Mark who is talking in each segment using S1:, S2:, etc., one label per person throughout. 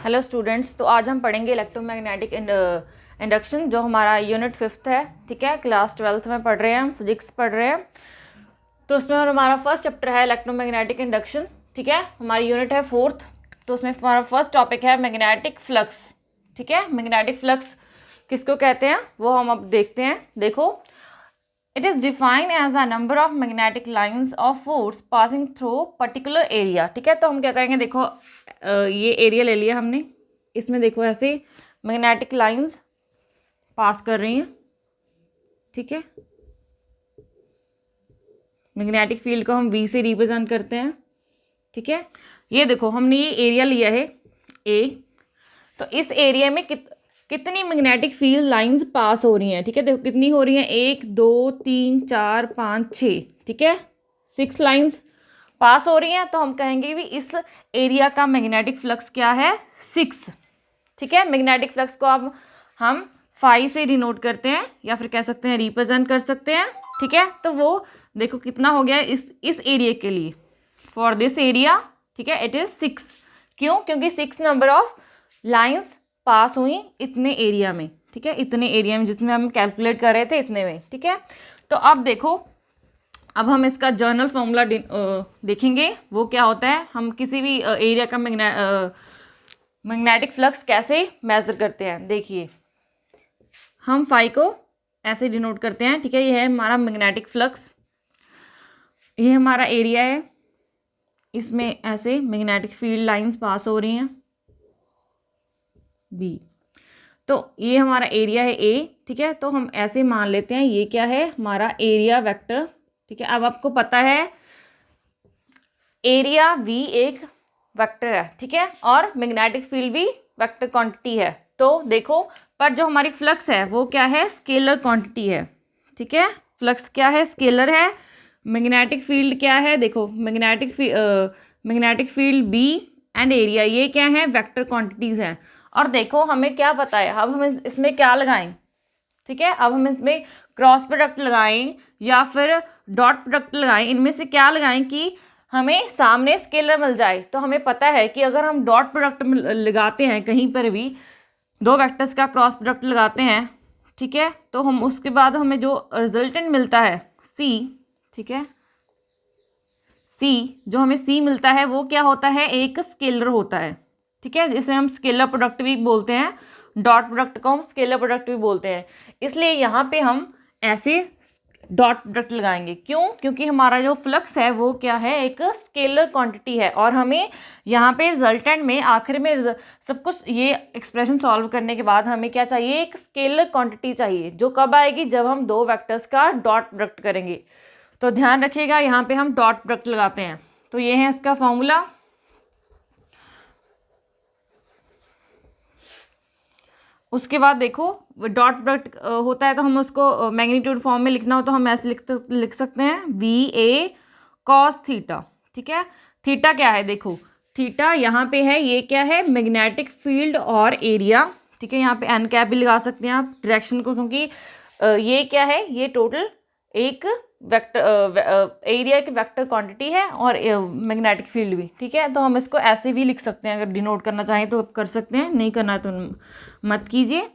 S1: Hello students, तो आज हम पढ़ेंगे इलेक्ट्रोमैग्नेटिक इंडक्शन, जो हमारा यूनिट 5th है। ठीक है, क्लास 12th में पढ़ रहे हैं, हम फिजिक्स पढ़ रहे हैं। तो उसमें हमारा फर्स्ट चैप्टर है इलेक्ट्रोमैग्नेटिक इंडक्शन। ठीक है, हमारी यूनिट है 4th। तो उसमें हमारा फर्स्ट टॉपिक है मैग्नेटिक फ्लक्स। ठीक है, मैग्नेटिक फ्लक्स किसको कहते हैं वो हम अब देखते हैं। देखो, it is defined as a number of magnetic lines of force passing through particular area. ठीक है, तो हम क्या करेंगे, देखो ये एरिया ले लिया हमने, इसमें देखो ऐसे मैग्नेटिक लाइंस पास कर रही हैं। ठीक है, मैग्नेटिक फील्ड को हम वी से रिप्रेजेंट करते हैं। ठीक है, ये देखो हमने ये एरिया लिया है ए, तो इस एरिया में कितनी मैग्नेटिक फील्ड लाइंस पास हो रही हैं। ठीक है, देखो कितनी हो रही हैं, 1 2 3 4 5 6। ठीक है, 6 लाइंस पास हो रही हैं। तो हम कहेंगे भी इस एरिया का मैग्नेटिक फ्लक्स क्या है, 6। ठीक है, मैग्नेटिक फ्लक्स को अब हम फाई से डिनोट करते हैं या फिर कह सकते हैं रिप्रेजेंट कर सकते हैं। ठीक है, तो वो देखो कितना हो गया इस एरिया के लिए, फॉर दिस एरिया। ठीक है, इट इज़ 6। क्यों? क्योंकि 6 नंबर ऑफ लाइंस पास हुई इतने एरिया में। ठीक है, इतने एरिया में जिसमें हम कैलकुलेट कर रहे थे, इतने में। ठीक है, तो अब देखो, अब हम इसका जर्नल फॉर्मूला देखेंगे वो क्या होता है। हम किसी भी एरिया का मैग्नेटिक फ्लक्स कैसे मेजर करते हैं। देखिए, हम फाई को ऐसे डिनोट करते हैं। ठीक है, ये है हमारा मैग्नेटिक फ्लक्स, ये हमारा एरिया है, इसमें ऐसे मैग्नेटिक फील्ड लाइंस पास हो रही हैं बी। तो ये हमारा एरिया है ए। ठीक है, तो हम ऐसे मान लेते हैं ये क्या है, हमारा एरिया वेक्टर। ठीक है, अब आपको पता है एरिया वी एक वेक्टर है। ठीक है, और मैग्नेटिक फील्ड भी वेक्टर क्वांटिटी है। तो देखो, पर जो हमारी फ्लक्स है वो क्या है, स्केलर क्वांटिटी है। ठीक है, फ्लक्स क्या है, स्केलर है। मैग्नेटिक फील्ड क्या है, देखो magnetic field B and area, ये क्या है, वेक्टर क्वांटिटीज हैं। और देखो हमें क्या पता है, अब हम इसमें क्या लगाएं। ठीक है, अब हम इसमें क्रॉस प्रोडक्ट लगाएं या फिर डॉट प्रोडक्ट लगाएं, इनमें से क्या लगाएं कि हमें सामने स्केलर मिल जाए। तो हमें पता है कि अगर हम डॉट प्रोडक्ट लगाते हैं, कहीं पर भी दो वेक्टर्स का क्रॉस प्रोडक्ट लगाते हैं, ठीक है, तो हम उसके बाद हमें जो रिजल्टेंट मिलता है सी, ठीक है, सी जो हमें सी मिलता है वो क्या होता है, एक स्केलर होता है। ठीक है, जिसे हम स्केलर प्रोडक्ट भी बोलते हैं, डॉट प्रोडक्ट को हम स्केलर प्रोडक्ट भी बोलते हैं। इसलिए यहाँ पे हम ऐसे डॉट प्रोडक्ट लगाएंगे। क्यों? क्योंकि हमारा जो फ्लक्स है वो क्या है, एक स्केलर क्वांटिटी है। और हमें यहाँ पे रिजल्टेंट में आखिर में सब कुछ ये एक्सप्रेशन सॉल्व करने के बाद हमें क्या चाहिए, एक स्केलर क्वांटिटी चाहिए, जो कब आएगी, जब हम दो वेक्टर्स का डॉट प्रोडक्ट करेंगे। तो ध्यान रखिएगा, यहाँ पे हम डॉट प्रोडक्ट लगाते हैं। तो ये है इसका फॉर्मूला। उसके बाद देखो, डॉट प्रोडक्ट होता है तो हम उसको मैग्नीट्यूड फॉर्म में लिखना हो तो हम ऐसे लिख सकते हैं वी ए कॉस थीटा। ठीक है, थीटा क्या है, देखो थीटा यहाँ पे है, ये क्या है, मैग्नेटिक फील्ड और एरिया। ठीक है, यहाँ पे एन कैप भी लगा सकते हैं आप डायरेक्शन को, क्योंकि ये क्या है, ये टोटल एक वेक्टर एरिया की वेक्टर क्वांटिटी है और मैग्नेटिक फील्ड भी। ठीक है, तो हम इसको ऐसे भी लिख सकते हैं, अगर डिनोट करना चाहें तो कर सकते हैं, नहीं करना तो मत कीजिए,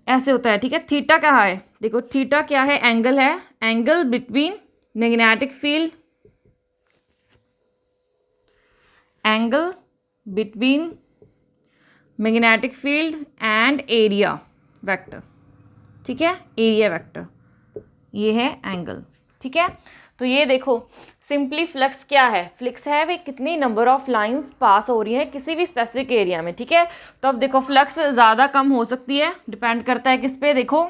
S1: ऐसे होता है। ठीक है, थीटा क्या है, देखो थीटा क्या है, एंगल है, angle between magnetic field, angle between magnetic field and area vector. ठीक है, एरिया वेक्टर ये है एंगल। ठीक है, तो ये देखो सिंपली फ्लक्स क्या है, फ्लक्स है वे कितनी नंबर ऑफ लाइंस पास हो रही है किसी भी स्पेसिफिक एरिया में। ठीक है, तो अब देखो फ्लक्स ज़्यादा कम हो सकती है, डिपेंड करता है किस पे। देखो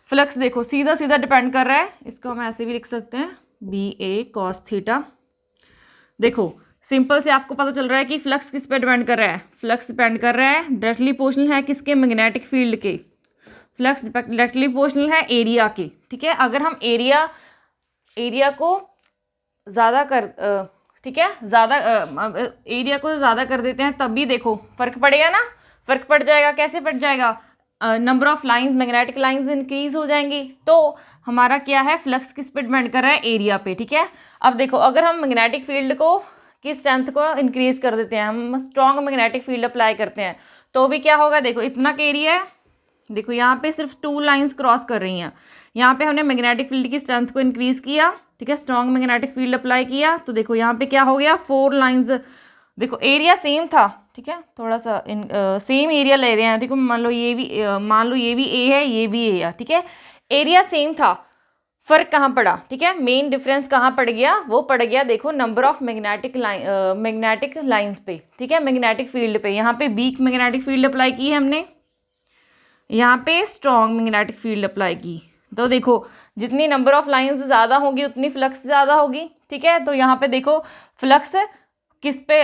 S1: फ्लक्स देखो सीधा सीधा डिपेंड कर रहा है, इसको हम ऐसे भी लिख सकते हैं बी ए कॉस थीटा। देखो सिंपल से आपको पता चल रहा है कि फ्लक्स किस पे डिपेंड कर रहा है, फ्लक्स डिपेंड कर रहा है डायरेक्टली प्रोपोर्शनल है किसके, मैग्नेटिक फील्ड के। फ्लक्स डायरेक्टली प्रोपोर्शनल है एरिया के। ठीक है, अगर हम एरिया को ज़्यादा कर ठीक है, ज़्यादा एरिया को ज़्यादा कर देते हैं, तब भी देखो फ़र्क पड़ेगा ना, फ़र्क पड़ जाएगा। कैसे पड़ जाएगा, number of lines, magnetic lines increase हो जाएंगी। तो हमारा क्या है, फ्लक्स किस पे डिपेंड कर रहा है, एरिया पे। ठीक है, अब देखो अगर हम मैग्नेटिक फील्ड को की स्ट्रेंथ को इंक्रीज कर देते हैं, हम स्ट्रॉन्ग मैग्नेटिक फील्ड अप्लाई करते हैं, तो भी क्या होगा, देखो इतना का एरिया है, देखो यहाँ पे सिर्फ 2 लाइंस क्रॉस कर रही हैं, यहाँ पे हमने मैग्नेटिक फील्ड की स्ट्रेंथ को इंक्रीज किया, ठीक है, स्ट्रॉन्ग मैग्नेटिक फील्ड अप्लाई किया, तो देखो यहाँ पे क्या हो गया, 4 लाइंस, देखो एरिया सेम था, ठीक है, थोड़ा सा सेम एरिया ले रहे हैं, देखो मान लो ये भी ए है, ये भी ए है, ठीक है, एरिया सेम था, फर्क कहाँ पड़ा, ठीक है, मेन डिफरेंस कहाँ पड़ गया, वो पड़ गया देखो नंबर ऑफ मैग्नेटिक लाइंस पे, ठीक है, मैग्नेटिक फील्ड पे, यहाँ पे वीक मैग्नेटिक फील्ड अप्लाई की है हमने, यहाँ पे स्ट्रॉन्ग मैग्नेटिक फील्ड अप्लाई की, तो देखो जितनी नंबर ऑफ लाइंस ज़्यादा होगी उतनी फ्लक्स ज़्यादा होगी, ठीक है, तो यहाँ पे देखो फ्लक्स किस पे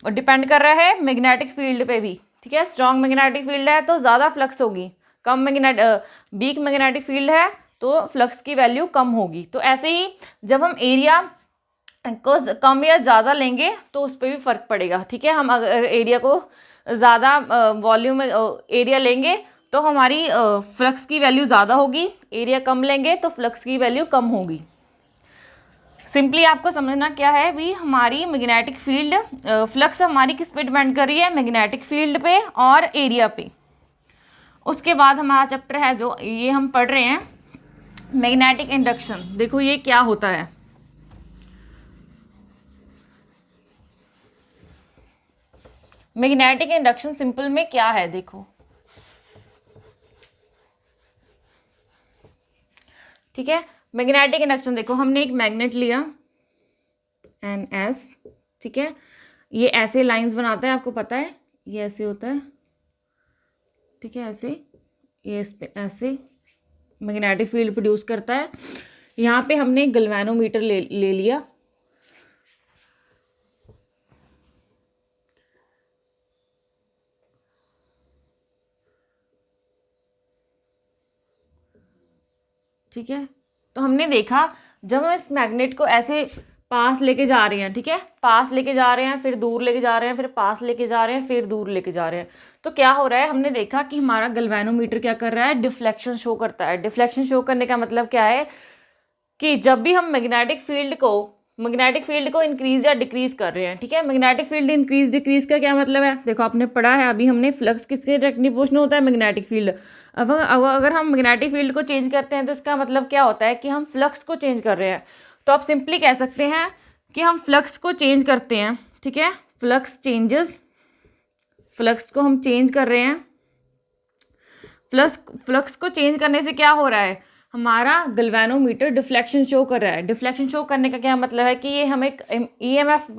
S1: डिपेंड कर रहा है, मैग्नेटिक फील्ड पे भी, ठीक है, स्ट्रॉन्ग मैग्नेटिक फील्ड है तो ज़्यादा फ्लक्स होगी, कम वीक मैग्नेटिक फील्ड है तो फ्लक्स की वैल्यू कम होगी। तो ऐसे ही जब हम एरिया को कम या ज़्यादा लेंगे तो उस पर भी फ़र्क पड़ेगा, ठीक है, हम अगर एरिया को ज़्यादा वॉल्यूम एरिया लेंगे तो हमारी फ्लक्स की वैल्यू ज़्यादा होगी, एरिया कम लेंगे तो फ्लक्स की वैल्यू कम होगी। सिंपली आपको समझना क्या है भी, हमारी मैग्नेटिक फील्ड फ्लक्स हमारी किस पे डिपेंड कर रही है, मैग्नेटिक फील्ड पे और एरिया पे। उसके बाद हमारा चैप्टर है जो ये हम पढ़ रहे हैं मैग्नेटिक इंडक्शन। देखो ये क्या होता है, मैग्नेटिक इंडक्शन सिंपल में क्या है, देखो ठीक है, मैग्नेटिक इंडक्शन देखो हमने एक मैग्नेट लिया NS, ठीक है, ये ऐसे लाइंस बनाता है, आपको पता है ये ऐसे होता है, ठीक है, ऐसे ये इस पे ऐसे मैग्नेटिक फील्ड प्रोड्यूस करता है। यहाँ पे हमने गैल्वेनोमीटर ले लिया, ठीक है, तो हमने देखा जब हम इस मैग्नेट को ऐसे पास लेके जा रहे हैं, ठीक है, पास लेके जा रहे हैं, फिर दूर लेके जा रहे हैं, फिर पास लेके जा रहे हैं, फिर दूर लेके जा रहे हैं, तो क्या हो रहा है, हमने देखा कि हमारा गैल्वेनोमीटर क्या कर रहा है, डिफ्लेक्शन शो करता है। डिफ्लेक्शन शो करने का मतलब क्या है कि जब भी हम मैग्नेटिक फील्ड को इंक्रीज या डिक्रीज कर रहे हैं, ठीक है, मैग्नेटिक फील्ड इंक्रीज डिक्रीज का क्या मतलब है, देखो आपने पढ़ा है अभी हमने, फ्लक्स किसके डायरेक्टली प्रोपोर्शनल होता है, मैग्नेटिक फील्ड। अब अगर हम मैग्नेटिक फील्ड को चेंज करते हैं तो इसका मतलब क्या होता है कि हम फ्लक्स को चेंज कर रहे हैं। तो आप सिंपली कह सकते हैं कि हम फ्लक्स को चेंज करते हैं, ठीक है, फ्लक्स को हम चेंज कर रहे हैं। फ्लक्स को चेंज करने से क्या हो रहा है, हमारा गैल्वेनोमीटर डिफ्लेक्शन शो कर रहा है। डिफ्लेक्शन शो करने का क्या मतलब है कि ये हमें ईएमएफ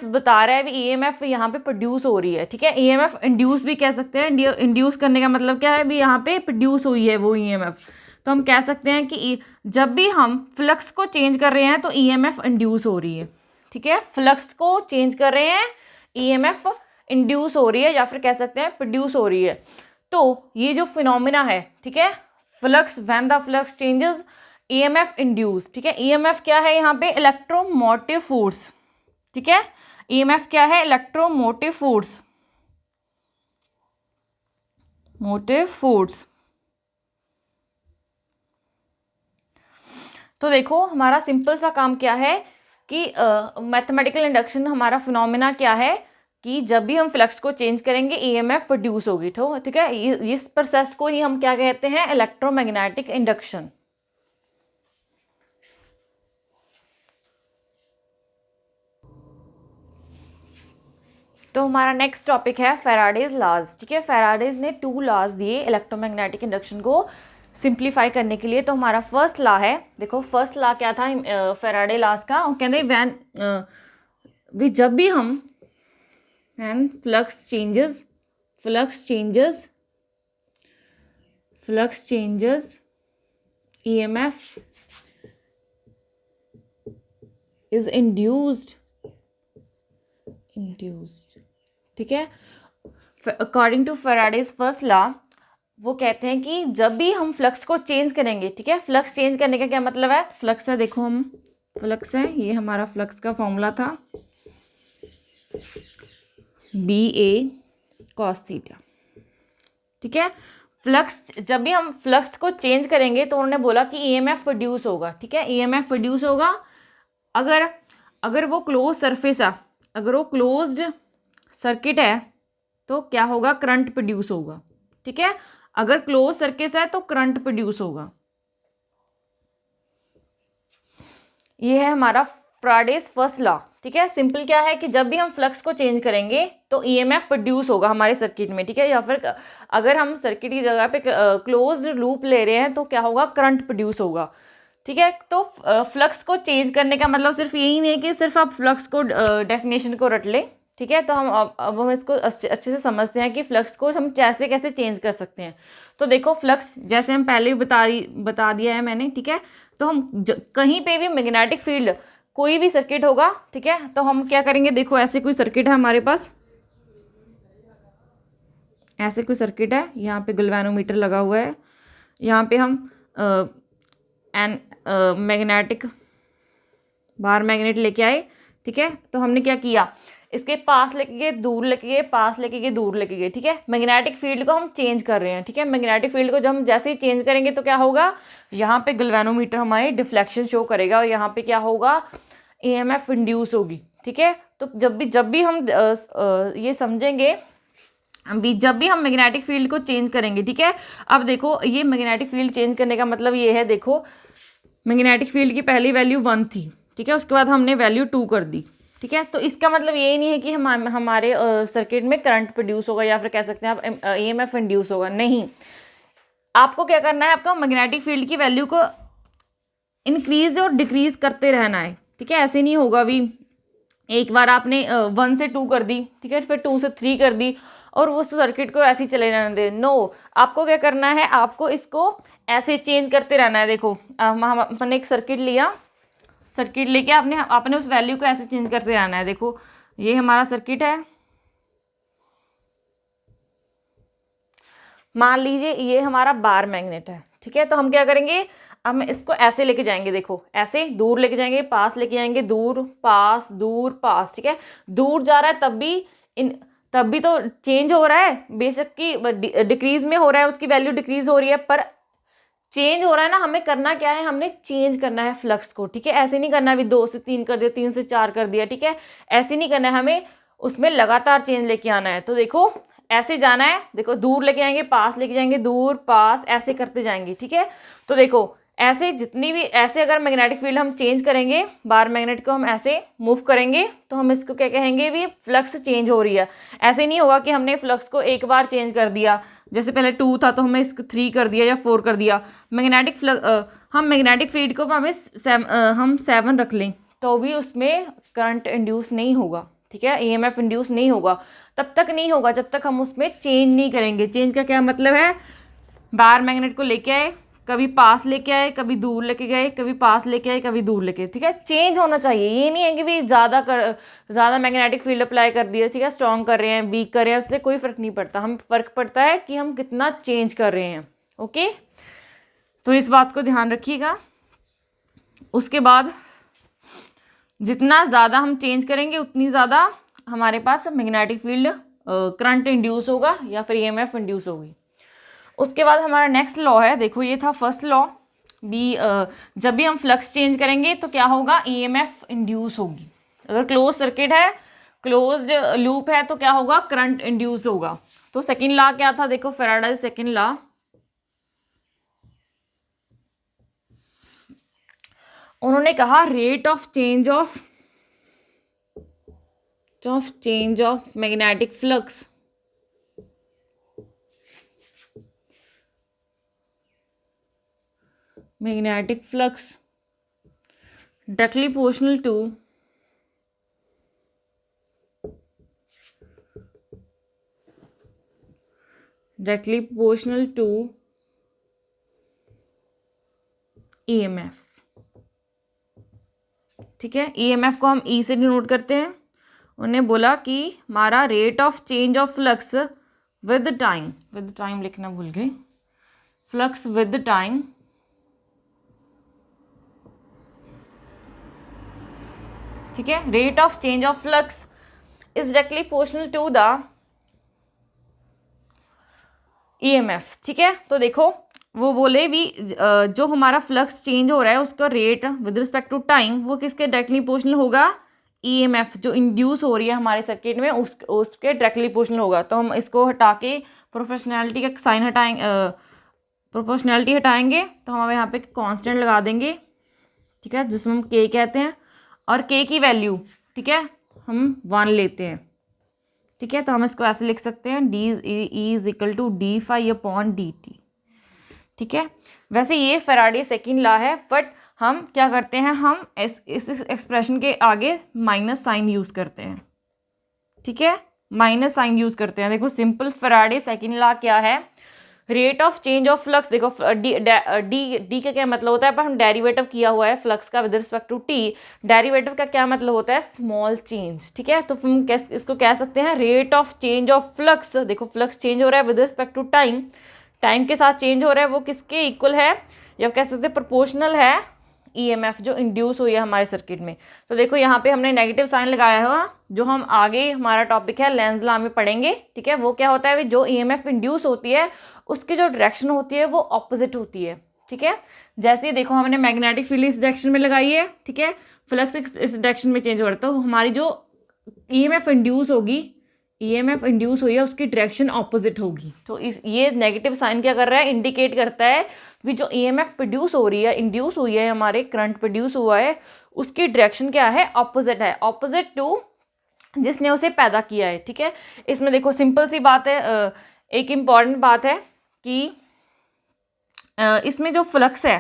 S1: बता रहा है, भी ईएमएफ यहाँ पे प्रोड्यूस हो रही है, ठीक है, ईएमएफ इंड्यूस भी कह सकते हैं। इंड्यूस करने का मतलब क्या है, भी यहाँ पे प्रोड्यूस हुई है वो ईएमएफ। तो हम कह सकते हैं कि जब भी हम फ्लक्स को चेंज कर रहे हैं तो ईएमएफ इंड्यूस हो रही है, ठीक है, फ्लक्स को चेंज कर रहे हैं, ईएमएफ इंड्यूस हो रही है, या फिर कह सकते हैं प्रोड्यूस हो रही है। तो ये जो फिनोमिना है, ठीक है, flux when the flux changes EMF induce, ठीक है, ईएमएफ क्या है यहाँ पे, इलेक्ट्रोमोटिव फोर्स, ठीक है, ईएमएफ क्या है, इलेक्ट्रोमोटिव फोर्स, मोटिव फोर्स। तो देखो हमारा सिंपल सा काम क्या है कि मैथमेटिकल इंडक्शन हमारा फिनोमिना क्या है कि जब भी हम फ्लक्स को चेंज करेंगे ईएमएफ प्रोड्यूस होगी, ठीक है, इस प्रोसेस को ही हम क्या कहते हैं, इलेक्ट्रोमैग्नेटिक इंडक्शन। तो हमारा नेक्स्ट टॉपिक है फैराडेज लॉज, ठीक है, फैराडेज ने 2 लॉज दिए इलेक्ट्रोमैग्नेटिक इंडक्शन को सिंप्लीफाई करने के लिए। तो हमारा फर्स्ट लॉ है, देखो फर्स्ट लॉ क्या था फैराडे लॉज का, वो कहते हैं जब भी हम flux changes EMF is induced, ठीक है, according to Faraday's first law वो कहते हैं कि जब भी हम फ्लक्स को चेंज करेंगे, ठीक है, फ्लक्स चेंज करने का क्या मतलब है, फ्लक्स है, देखो हम फ्लक्स है, ये हमारा फ्लक्स का फॉर्मूला था BA cos थीटा, ठीक है, फ्लक्स जब भी हम फ्लक्स को चेंज करेंगे तो उन्होंने बोला कि ईएमएफ प्रोड्यूस होगा, ठीक है, ईएमएफ प्रोड्यूस होगा। अगर अगर वो क्लोज सरफेस है, अगर वो क्लोज्ड सर्किट है तो क्या होगा, करंट प्रोड्यूस होगा। ठीक है, अगर क्लोज सर्किट है तो करंट प्रोड्यूस होगा। ये है हमारा फ्राडेज फर्स्ट लॉ। ठीक है, सिंपल क्या है कि जब भी हम फ्लक्स को चेंज करेंगे तो ईएमएफ प्रोड्यूस होगा हमारे सर्किट में। ठीक है, या फिर अगर हम सर्किट की जगह पे क्लोज लूप ले रहे हैं तो क्या होगा, करंट प्रोड्यूस होगा। ठीक है, तो फ्लक्स को चेंज करने का मतलब सिर्फ यही नहीं है कि सिर्फ आप फ्लक्स को डेफिनेशन को रट लें। ठीक है, तो हम अब हम इसको अच्छे से समझते हैं कि फ्लक्स को हम कैसे कैसे चेंज कर सकते हैं। तो देखो, फ्लक्स जैसे हम पहले ही बता दिया है मैंने। ठीक है, तो हम कहीं पे भी मैग्नेटिक फील्ड, कोई भी सर्किट होगा, ठीक है, तो हम क्या करेंगे, देखो ऐसे कोई सर्किट है हमारे पास, ऐसे कोई सर्किट है, यहाँ पे गैल्वेनोमीटर लगा हुआ है, यहाँ पे हम मैग्नेटिक बाहर मैग्नेट लेके आए। ठीक है, तो हमने क्या किया, इसके पास लेके गए, दूर लेके गए, पास लेके गए, दूर लेके गए। ठीक है, मैग्नेटिक फील्ड को हम चेंज कर रहे हैं। ठीक है, मैग्नेटिक फील्ड को जब हम जैसे ही चेंज करेंगे तो क्या होगा, यहाँ पे गैल्वेनोमीटर हमारी डिफ्लेक्शन शो करेगा और यहाँ पे क्या होगा, ईएमएफ इंड्यूस होगी। ठीक है, तो जब भी हम ये समझेंगे, अभी जब भी हम मैग्नेटिक फील्ड को चेंज करेंगे। ठीक है, अब देखो ये मैग्नेटिक फील्ड चेंज करने का मतलब ये है, देखो मैग्नेटिक फील्ड की पहली वैल्यू 1 थी। ठीक है, उसके बाद हमने वैल्यू 2 कर दी। ठीक है, तो इसका मतलब ये नहीं है कि हमारे सर्किट में करंट प्रोड्यूस होगा या फिर कह सकते हैं आप ईएमएफ इंड्यूस होगा। नहीं, आपको क्या करना है, आपको मैग्नेटिक फील्ड की वैल्यू को इंक्रीज और डिक्रीज करते रहना है। ठीक है, ऐसे नहीं होगा भी एक बार आपने 1 से 2 कर दी, ठीक है, फिर 2 से 3 कर दी और उस सर्किट को ऐसे ही चले रहने दे। नो, आपको क्या करना है, आपको इसको ऐसे चेंज करते रहना है। देखो हमने एक सर्किट लिया, सर्किट लेके आपने उस वैल्यू को ऐसे चेंज करते रहना है। देखो ये हमारा सर्किट है, मान लीजिए ये हमारा बार मैग्नेट है। ठीक है, तो हम क्या करेंगे, हम इसको ऐसे लेके जाएंगे, देखो ऐसे दूर लेके जाएंगे, पास लेके जाएंगे, दूर पास दूर पास। ठीक है, दूर जा रहा है तब भी तो चेंज हो रहा है, बेशक कि डिक्रीज में हो रहा है, उसकी वैल्यू डिक्रीज हो रही है, पर चेंज हो रहा है ना। हमें करना क्या है, हमने चेंज करना है फ्लक्स को। ठीक है, ऐसे नहीं करना अभी 2 से 3 कर दिया, 3 से 4 कर दिया। ठीक है, ऐसे नहीं करना है, हमें उसमें लगातार चेंज लेके आना है। तो देखो ऐसे जाना है, देखो दूर लेके आएंगे, पास लेके जाएंगे, दूर पास, ऐसे करते जाएंगे। ठीक है, तो देखो ऐसे जितनी भी ऐसे अगर मैग्नेटिक फील्ड हम चेंज करेंगे, बार मैग्नेट को हम ऐसे मूव करेंगे तो हम इसको क्या कहेंगे, भी फ्लक्स चेंज हो रही है। ऐसे नहीं होगा कि हमने फ्लक्स को एक बार चेंज कर दिया, जैसे पहले 2 था तो हमें इसको 3 कर दिया या 4 कर दिया। हम मैग्नेटिक फील्ड को हम 7 रख लें तो भी उसमें करंट इंड्यूस नहीं होगा। ठीक है, ईएमएफ इंड्यूस नहीं होगा, तब तक नहीं होगा जब तक हम उसमें चेंज नहीं करेंगे। चेंज का क्या मतलब है, बार मैग्नेट को लेके आए, कभी पास लेके आए, कभी दूर लेके गए, कभी पास लेके आए, कभी दूर लेके। ठीक है, चेंज होना चाहिए। ये नहीं है कि भी ज़्यादा मैग्नेटिक फील्ड अप्लाई कर दिया, ठीक है, स्ट्रॉन्ग कर रहे हैं, वीक कर रहे हैं, उससे कोई फ़र्क नहीं पड़ता। हम फ़र्क पड़ता है कि हम कितना चेंज कर रहे हैं। ओके, तो इस बात को ध्यान रखिएगा। उसके बाद जितना ज़्यादा हम चेंज करेंगे उतनी ज़्यादा हमारे पास मैग्नेटिक फील्ड करंट इंड्यूस होगा या फिर ईएमएफ इंड्यूस होगी। उसके बाद हमारा नेक्स्ट लॉ है, देखो ये था फर्स्ट लॉ भी, जब भी हम फ्लक्स चेंज करेंगे तो क्या होगा, ईएमएफ इंड्यूस होगी। अगर क्लोज सर्किट है, क्लोज्ड लूप है तो क्या होगा, करंट इंड्यूस होगा। तो सेकंड लॉ क्या था, देखो फैराडे सेकंड लॉ, उन्होंने कहा rate of change of magnetic flux directly proportional to EMF। ठीक है, EMF को हम E से डिनोट करते हैं। उन्होंने बोला कि हमारा rate of change of flux with time लिखना भूल गए, फ्लक्स विद टाइम ठीक है, rate of change of flux is directly proportional to the EMF। ठीक है, तो देखो वो बोले भी जो हमारा फ्लक्स चेंज हो रहा है उसका rate with respect to time वो किसके डायरेक्टली प्रोपोर्शनल होगा, ईएमएफ जो इंड्यूस हो रही है हमारे सर्किट में उसके डायरेक्टली प्रोपोर्शनल होगा। तो हम इसको हटा के प्रोपोर्शनैलिटी का साइन हटाएंगे, प्रोपोर्शनैलिटी हटाएंगे तो हम यहाँ पे कांस्टेंट लगा देंगे, ठीक है, जिसमें हम के कहते हैं, और के की वैल्यू, ठीक है, हम 1 लेते हैं, ठीक है। तो हम इसको ऐसे लिख सकते हैं D is equal to D phi upon D T, ठीक है। वैसे ये फैराडे सेकंड लॉ है, बट हम क्या करते हैं, हम इस एक्सप्रेशन के आगे माइनस साइन यूज़ करते हैं, ठीक है, माइनस साइन यूज़ करते हैं। देखो सिंपल फैराडे सेकंड लॉ क्या है, rate of change of flux, देखो डी का क्या मतलब होता है, पर हम डेरिवेटिव किया हुआ है फ्लक्स का with respect to T, derivative का क्या मतलब होता है, स्मॉल चेंज, ठीक है। तो हम इसको कह सकते हैं rate of change of flux. देखो फ्लक्स चेंज हो रहा है with respect to time, time के साथ चेंज हो रहा है, वो किसके इक्वल है, या कह सकते हैं प्रोपोर्शनल है ईएमएफ जो इंड्यूस हुई है हमारे सर्किट में। तो देखो यहाँ पे हमने नेगेटिव साइन लगाया हुआ, जो हम आगे हमारा टॉपिक है लेंज लॉ में पढ़ेंगे, ठीक है। वो क्या होता है, जो ईएमएफ इंड्यूस होती है उसकी जो डायरेक्शन होती है वो ऑपोजिट होती है, ठीक है। जैसे देखो हमने मैग्नेटिक फील्ड इस डायरेक्शन में लगाई है, ठीक है, फ्लक्स इस डायरेक्शन में चेंज हो रहा है, तो हमारी जो ईएमएफ इंड्यूस होगी, ईएमएफ इंड्यूस हुई है उसकी डायरेक्शन ऑपोजिट होगी। तो इस ये नेगेटिव साइन क्या कर रहा है, इंडिकेट करता है कि जो ईएमएफ प्रोड्यूस हो रही है, इंड्यूस हुई है, हमारे करंट प्रोड्यूस हुआ है, उसकी डायरेक्शन क्या है, ऑपोजिट है, ऑपोजिट टू जिसने उसे पैदा किया है, ठीक है। इसमें देखो सिंपल सी बात है, एक इम्पॉर्टेंट बात है कि इसमें जो फ्लक्स है,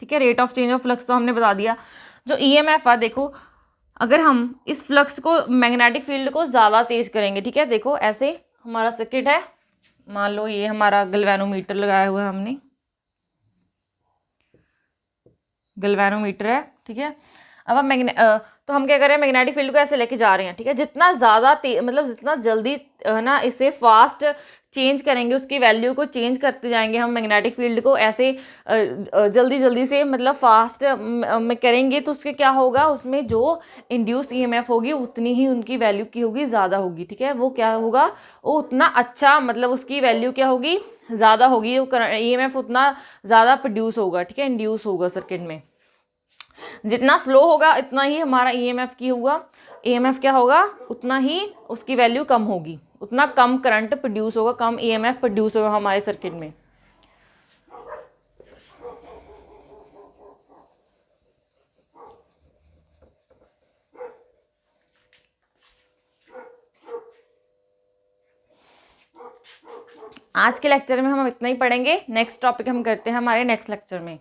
S1: ठीक है, rate of change of flux तो हमने बता दिया, जो ईएमएफ है, देखो अगर हम इस फ्लक्स को, मैग्नेटिक फील्ड को ज़्यादा तेज करेंगे, ठीक है, देखो ऐसे हमारा सर्किट है, मान लो ये हमारा गैल्वेनोमीटर लगाया हुआ है हमने, गैल्वेनोमीटर है, ठीक है। अब हम तो हम क्या कर रहे हैं, मैग्नेटिक फील्ड को ऐसे लेके जा रहे हैं, ठीक है। जितना ज़्यादा मतलब जितना जल्दी ना इसे फास्ट चेंज करेंगे, उसकी वैल्यू को चेंज करते जाएंगे हम मैग्नेटिक फील्ड को ऐसे जल्दी जल्दी से, मतलब फास्ट में करेंगे, तो उसके क्या होगा, उसमें जो इंड्यूस ईएमएफ होगी उतनी ही उनकी वैल्यू की होगी, ज़्यादा होगी, ठीक है। वो क्या होगा, वो उतना अच्छा, मतलब उसकी वैल्यू क्या होगी, ज़्यादा होगी, वो ईएमएफ उतना ज़्यादा प्रोड्यूस होगा, ठीक है, इंड्यूस होगा सर्किट में। जितना स्लो होगा इतना ही हमारा ईएमएफ की होगा, ईएमएफ क्या होगा, उतना ही उसकी वैल्यू कम होगी, उतना कम करंट प्रोड्यूस होगा, कम ईएमएफ प्रोड्यूस होगा हमारे सर्किट में। आज के लेक्चर में हम इतना ही पढ़ेंगे, नेक्स्ट टॉपिक हम करते हैं हमारे नेक्स्ट लेक्चर में।